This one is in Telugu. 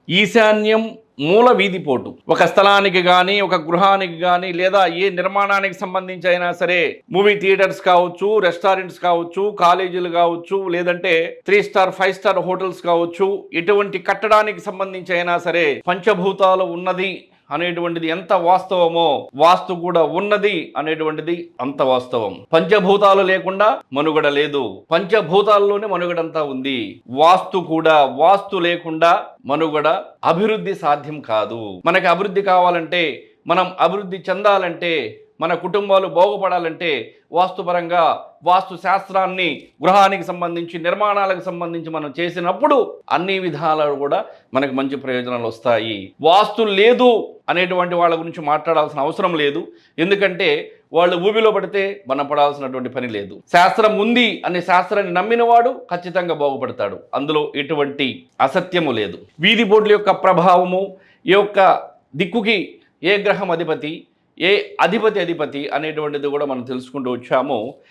ఈశాన్యం మూల వీధిపోటు ఒక స్థలానికి కానీ ఒక గృహానికి కానీ లేదా ఏ నిర్మాణానికి సంబంధించి అయినా సరే మూవీ థియేటర్స్ కావచ్చు, రెస్టారెంట్స్ కావచ్చు, కాలేజీలు కావచ్చు, లేదంటే 3 స్టార్ 5 స్టార్ హోటల్స్ కావచ్చు, ఎటువంటి కట్టడానికి సంబంధించి అయినా సరే పంచభూతాలు ఉన్నది అనేటువంటిది ఎంత వాస్తవమో వాస్తు కూడా ఉన్నది అనేటువంటిది అంత వాస్తవం. పంచభూతాలు లేకుండా మనుగడ లేదు, పంచభూతాల్లోనే మనుగడంతా ఉంది. వాస్తు కూడా, వాస్తు లేకుండా మనుగడ అభివృద్ధి సాధ్యం కాదు. మనకి అభివృద్ధి కావాలంటే, మనం అభివృద్ధి చెందాలంటే, మన కుటుంబాలు బాగుపడాలంటే వాస్తుపరంగా వాస్తు శాస్త్రాన్ని గృహానికి సంబంధించి నిర్మాణాలకు సంబంధించి మనం చేసినప్పుడు అన్ని విధాలు కూడా మనకు మంచి ప్రయోజనాలు వస్తాయి. వాస్తు లేదు అనేటువంటి వాళ్ళ గురించి మాట్లాడాల్సిన అవసరం లేదు. ఎందుకంటే వాళ్ళు ఊబిలో పడితే మనం పడాల్సినటువంటి పని లేదు. శాస్త్రం ఉంది అనే శాస్త్రాన్ని నమ్మినవాడు ఖచ్చితంగా బాగుపడతాడు. అందులో ఎటువంటి అసత్యము లేదు. వీధి బోర్డుల యొక్క ప్రభావము, ఈ యొక్క దిక్కుకి ఏ గ్రహం అధిపతి, ఏ అధిపతి అనేటువంటిది కూడా మనం తెలుసుకుంటూ వచ్చాము.